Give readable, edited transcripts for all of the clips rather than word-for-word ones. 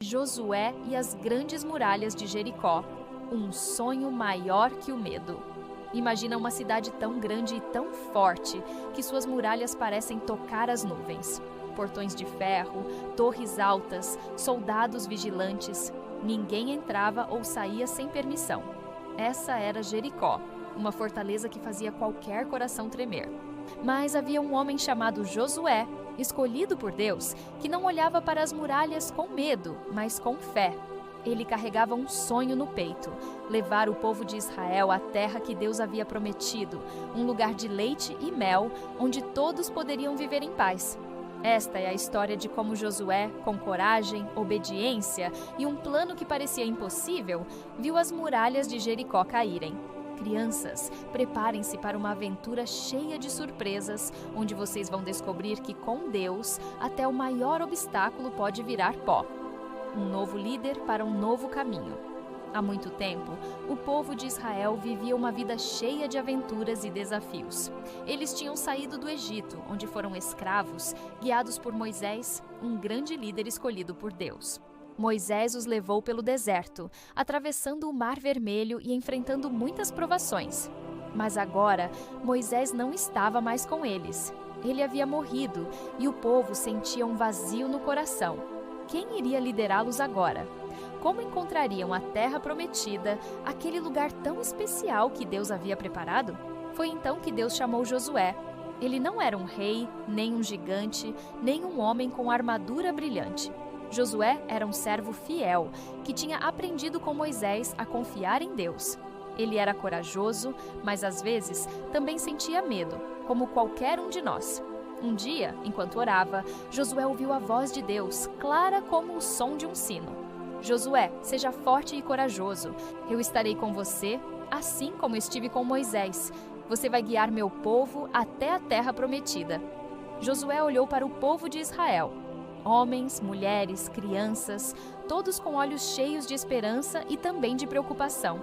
Josué e as grandes muralhas de Jericó, um sonho maior que o medo. Imagina uma cidade tão grande e tão forte que suas muralhas parecem tocar as nuvens. Portões de ferro, torres altas, soldados vigilantes. Ninguém entrava ou saía sem permissão. Essa era Jericó, uma fortaleza que fazia qualquer coração tremer. Mas havia um homem chamado Josué, escolhido por Deus, que não olhava para as muralhas com medo, mas com fé. Ele carregava um sonho no peito: levar o povo de Israel à terra que Deus havia prometido, um lugar de leite e mel, onde todos poderiam viver em paz. Esta é a história de como Josué, com coragem, obediência e um plano que parecia impossível, viu as muralhas de Jericó caírem. Crianças, preparem-se para uma aventura cheia de surpresas, onde vocês vão descobrir que com Deus, até o maior obstáculo pode virar pó. Um novo líder para um novo caminho. Há muito tempo, o povo de Israel vivia uma vida cheia de aventuras e desafios. Eles tinham saído do Egito, onde foram escravos, guiados por Moisés, um grande líder escolhido por Deus. Moisés os levou pelo deserto, atravessando o Mar Vermelho e enfrentando muitas provações. Mas agora, Moisés não estava mais com eles. Ele havia morrido e o povo sentia um vazio no coração. Quem iria liderá-los agora? Como encontrariam a terra prometida, aquele lugar tão especial que Deus havia preparado? Foi então que Deus chamou Josué. Ele não era um rei, nem um gigante, nem um homem com armadura brilhante. Josué era um servo fiel, que tinha aprendido com Moisés a confiar em Deus. Ele era corajoso, mas às vezes também sentia medo, como qualquer um de nós. Um dia, enquanto orava, Josué ouviu a voz de Deus, clara como o som de um sino. Josué, seja forte e corajoso. Eu estarei com você, assim como estive com Moisés. Você vai guiar meu povo até a terra prometida. Josué olhou para o povo de Israel. Homens, mulheres, crianças, todos com olhos cheios de esperança e também de preocupação.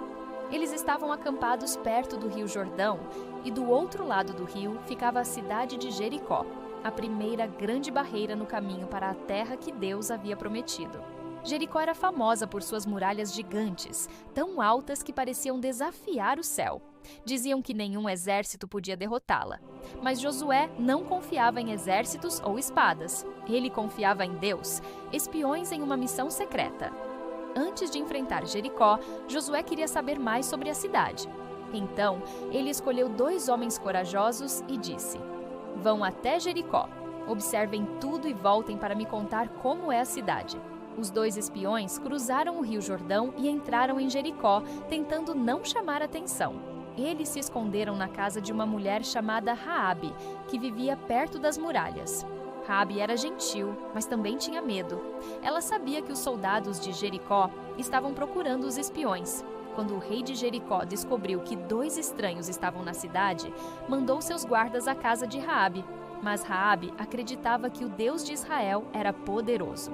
Eles estavam acampados perto do rio Jordão e do outro lado do rio ficava a cidade de Jericó, a primeira grande barreira no caminho para a terra que Deus havia prometido. Jericó era famosa por suas muralhas gigantes, tão altas que pareciam desafiar o céu. Diziam que nenhum exército podia derrotá-la. Mas Josué não confiava em exércitos ou espadas. Ele confiava em Deus, espiões em uma missão secreta. Antes de enfrentar Jericó, Josué queria saber mais sobre a cidade. Então, ele escolheu 2 homens corajosos e disse: "Vão até Jericó. Observem tudo e voltem para me contar como é a cidade." Os 2 espiões cruzaram o rio Jordão e entraram em Jericó, tentando não chamar atenção. Eles se esconderam na casa de uma mulher chamada Raabe, que vivia perto das muralhas. Raabe era gentil, mas também tinha medo. Ela sabia que os soldados de Jericó estavam procurando os espiões. Quando o rei de Jericó descobriu que 2 estranhos estavam na cidade, mandou seus guardas à casa de Raabe. Mas Raabe acreditava que o Deus de Israel era poderoso.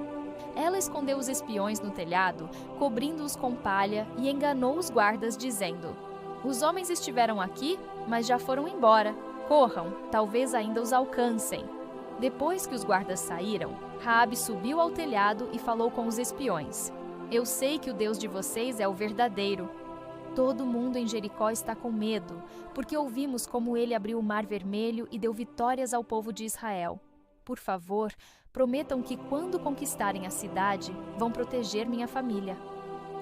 Ela escondeu os espiões no telhado, cobrindo-os com palha, e enganou os guardas, dizendo: "Os homens estiveram aqui, mas já foram embora. Corram, talvez ainda os alcancem." Depois que os guardas saíram, Raabe subiu ao telhado e falou com os espiões: "Eu sei que o Deus de vocês é o verdadeiro. Todo mundo em Jericó está com medo, porque ouvimos como ele abriu o Mar Vermelho e deu vitórias ao povo de Israel. Por favor, prometam que quando conquistarem a cidade, vão proteger minha família."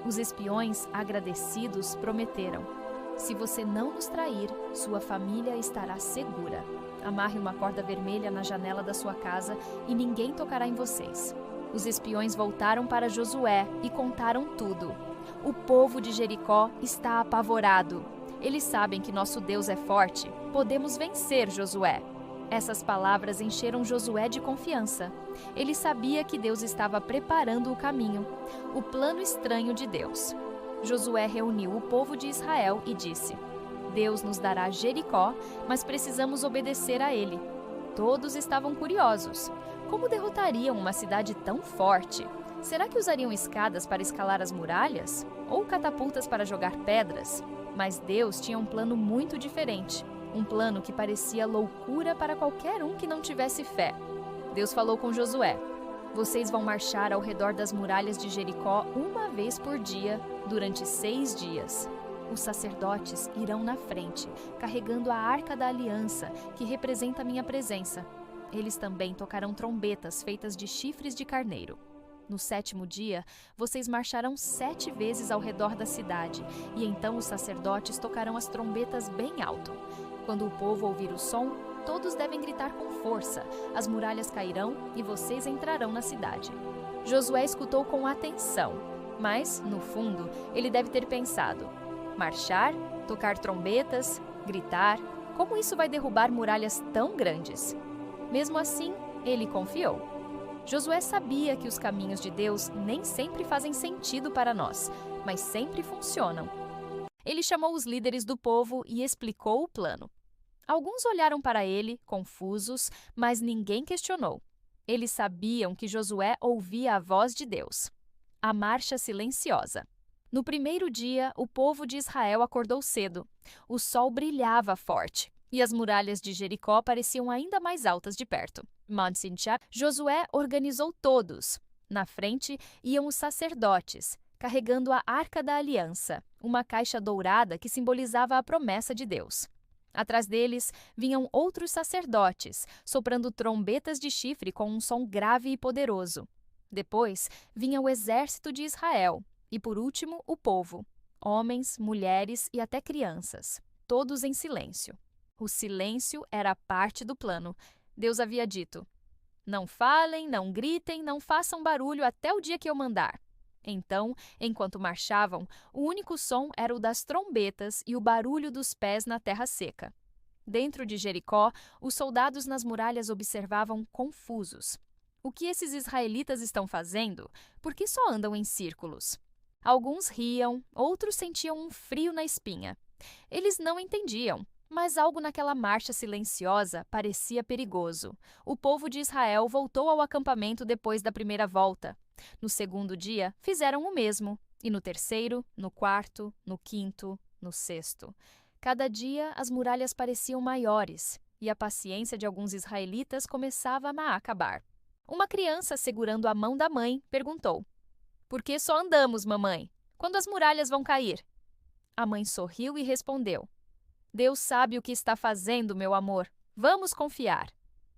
Os espiões, agradecidos, prometeram: "Se você não nos trair, sua família estará segura. Amarre uma corda vermelha na janela da sua casa e ninguém tocará em vocês." Os espiões voltaram para Josué e contaram tudo. "O povo de Jericó está apavorado. Eles sabem que nosso Deus é forte. Podemos vencer, Josué." Essas palavras encheram Josué de confiança. Ele sabia que Deus estava preparando o caminho, o plano estranho de Deus. Josué reuniu o povo de Israel e disse: "Deus nos dará Jericó, mas precisamos obedecer a ele." Todos estavam curiosos. Como derrotariam uma cidade tão forte? Será que usariam escadas para escalar as muralhas? Ou catapultas para jogar pedras? Mas Deus tinha um plano muito diferente. Um plano que parecia loucura para qualquer um que não tivesse fé. Deus falou com Josué: Vocês vão marchar ao redor das muralhas de Jericó uma vez por dia, durante 6 dias. Os sacerdotes irão na frente, carregando a Arca da Aliança, que representa a minha presença. Eles também tocarão trombetas feitas de chifres de carneiro. No 7º dia, vocês marcharão 7 vezes ao redor da cidade, e então os sacerdotes tocarão as trombetas bem alto. Quando o povo ouvir o som, todos devem gritar com força, as muralhas cairão e vocês entrarão na cidade. Josué escutou com atenção, mas, no fundo, ele deve ter pensado: marchar, tocar trombetas, gritar, como isso vai derrubar muralhas tão grandes? Mesmo assim, ele confiou. Josué sabia que os caminhos de Deus nem sempre fazem sentido para nós, mas sempre funcionam. Ele chamou os líderes do povo e explicou o plano. Alguns olharam para ele, confusos, mas ninguém questionou. Eles sabiam que Josué ouvia a voz de Deus. A marcha silenciosa. No 1º dia, o povo de Israel acordou cedo. O sol brilhava forte e as muralhas de Jericó pareciam ainda mais altas de perto. Mount Sinchá, Josué organizou todos. Na frente iam os sacerdotes, carregando a Arca da Aliança, uma caixa dourada que simbolizava a promessa de Deus. Atrás deles vinham outros sacerdotes, soprando trombetas de chifre com um som grave e poderoso. Depois vinha o exército de Israel e, por último, o povo, homens, mulheres e até crianças, todos em silêncio. O silêncio era parte do plano. Deus havia dito: não falem, não gritem, não façam barulho até o dia que eu mandar. Então, enquanto marchavam, o único som era o das trombetas e o barulho dos pés na terra seca. Dentro de Jericó, os soldados nas muralhas observavam confusos. O que esses israelitas estão fazendo? Por que só andam em círculos? Alguns riam, outros sentiam um frio na espinha. Eles não entendiam, mas algo naquela marcha silenciosa parecia perigoso. O povo de Israel voltou ao acampamento depois da primeira volta. No 2º dia, fizeram o mesmo, e no 3º, no 4º, no 5º, no 6º. Cada dia, as muralhas pareciam maiores, e a paciência de alguns israelitas começava a acabar. Uma criança, segurando a mão da mãe, perguntou: por que só andamos, mamãe? Quando as muralhas vão cair? A mãe sorriu e respondeu: Deus sabe o que está fazendo, meu amor. Vamos confiar.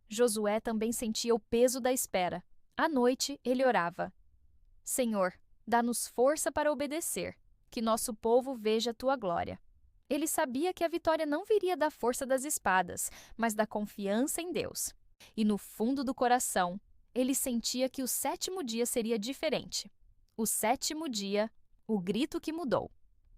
Josué também sentia o peso da espera. À noite, ele orava: Senhor, dá-nos força para obedecer, que nosso povo veja a tua glória. Ele sabia que a vitória não viria da força das espadas, mas da confiança em Deus. E no fundo do coração, ele sentia que o 7º dia seria diferente. O 7º dia, o grito que mudou.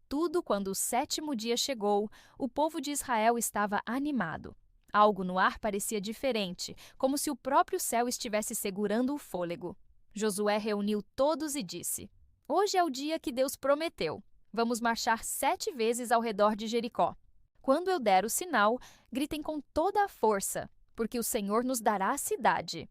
Tudo quando o 7º dia chegou, o povo de Israel estava animado. Algo no ar parecia diferente, como se o próprio céu estivesse segurando o fôlego. Josué reuniu todos e disse: hoje é o dia que Deus prometeu. Vamos marchar 7 vezes ao redor de Jericó. Quando eu der o sinal, gritem com toda a força, porque o Senhor nos dará a cidade.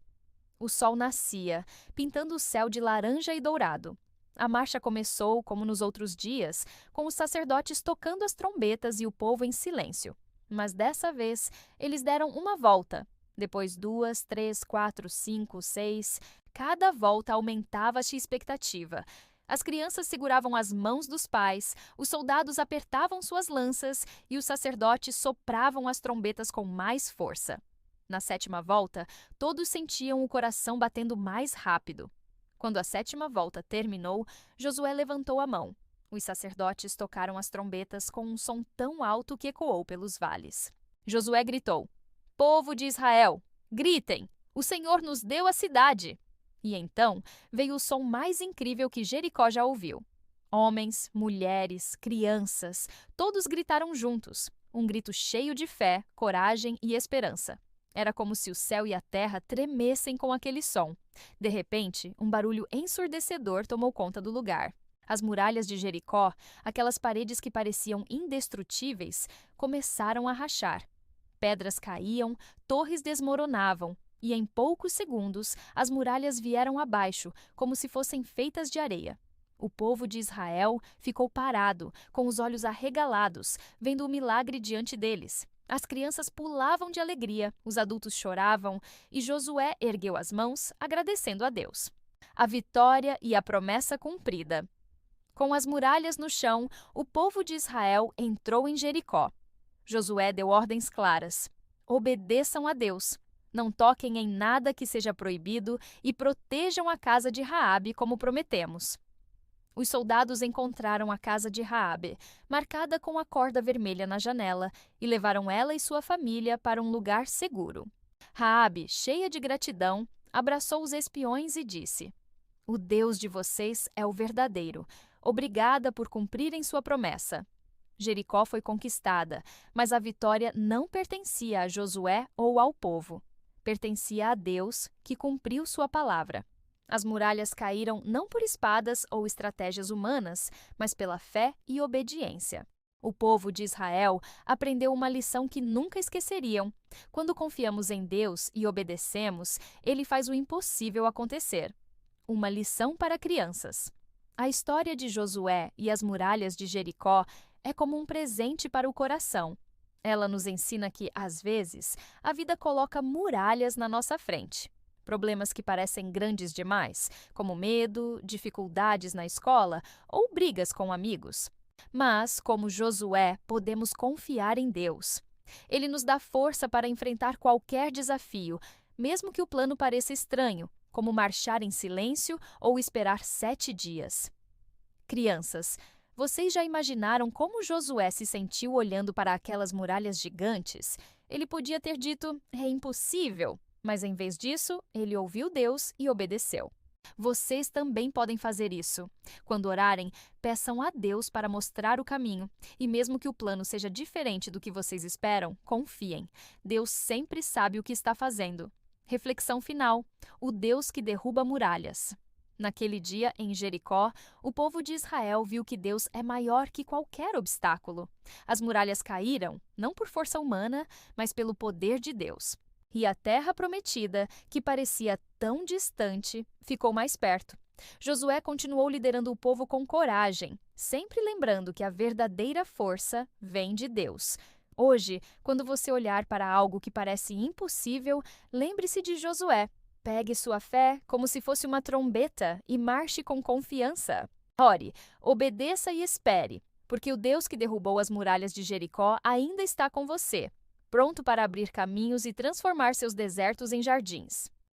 O sol nascia, pintando o céu de laranja e dourado. A marcha começou, como nos outros dias, com os sacerdotes tocando as trombetas e o povo em silêncio. Mas dessa vez, eles deram uma volta. Depois 2, 3, 4, 5, 6. Cada volta aumentava-se a expectativa. As crianças seguravam as mãos dos pais, os soldados apertavam suas lanças e os sacerdotes sopravam as trombetas com mais força. Na 7ª volta, todos sentiam o coração batendo mais rápido. Quando a 7ª volta terminou, Josué levantou a mão. Os sacerdotes tocaram as trombetas com um som tão alto que ecoou pelos vales. Josué gritou: povo de Israel, gritem! O Senhor nos deu a cidade! E então veio o som mais incrível que Jericó já ouviu. Homens, mulheres, crianças, todos gritaram juntos. Um grito cheio de fé, coragem e esperança. Era como se o céu e a terra tremessem com aquele som. De repente, um barulho ensurdecedor tomou conta do lugar. As muralhas de Jericó, aquelas paredes que pareciam indestrutíveis, começaram a rachar. Pedras caíam, torres desmoronavam, e em poucos segundos as muralhas vieram abaixo, como se fossem feitas de areia. O povo de Israel ficou parado, com os olhos arregalados, vendo o milagre diante deles. As crianças pulavam de alegria, os adultos choravam e Josué ergueu as mãos, agradecendo a Deus. A vitória e a promessa cumprida. Com as muralhas no chão, o povo de Israel entrou em Jericó. Josué deu ordens claras: obedeçam a Deus, não toquem em nada que seja proibido e protejam a casa de Raabe como prometemos. Os soldados encontraram a casa de Raabe, marcada com a corda vermelha na janela, e levaram ela e sua família para um lugar seguro. Raabe, cheia de gratidão, abraçou os espiões e disse: o Deus de vocês é o verdadeiro. Obrigada por cumprirem sua promessa. Jericó foi conquistada, mas a vitória não pertencia a Josué ou ao povo. Pertencia a Deus, que cumpriu sua palavra. As muralhas caíram não por espadas ou estratégias humanas, mas pela fé e obediência. O povo de Israel aprendeu uma lição que nunca esqueceriam. Quando confiamos em Deus e obedecemos, Ele faz o impossível acontecer. Uma lição para crianças. A história de Josué e as muralhas de Jericó é como um presente para o coração. Ela nos ensina que, às vezes, a vida coloca muralhas na nossa frente. Problemas que parecem grandes demais, como medo, dificuldades na escola ou brigas com amigos. Mas, como Josué, podemos confiar em Deus. Ele nos dá força para enfrentar qualquer desafio, mesmo que o plano pareça estranho, como marchar em silêncio ou esperar 7 dias. Crianças, vocês já imaginaram como Josué se sentiu olhando para aquelas muralhas gigantes? Ele podia ter dito, é impossível, mas em vez disso, ele ouviu Deus e obedeceu. Vocês também podem fazer isso. Quando orarem, peçam a Deus para mostrar o caminho. E mesmo que o plano seja diferente do que vocês esperam, confiem. Deus sempre sabe o que está fazendo. Reflexão final: o Deus que derruba muralhas. Naquele dia, em Jericó, o povo de Israel viu que Deus é maior que qualquer obstáculo. As muralhas caíram, não por força humana, mas pelo poder de Deus. E a terra prometida, que parecia tão distante, ficou mais perto. Josué continuou liderando o povo com coragem, sempre lembrando que a verdadeira força vem de Deus. Hoje, quando você olhar para algo que parece impossível, lembre-se de Josué. Pegue sua fé como se fosse uma trombeta e marche com confiança. Ore, obedeça e espere, porque o Deus que derrubou as muralhas de Jericó ainda está com você, pronto para abrir caminhos e transformar seus desertos em jardins.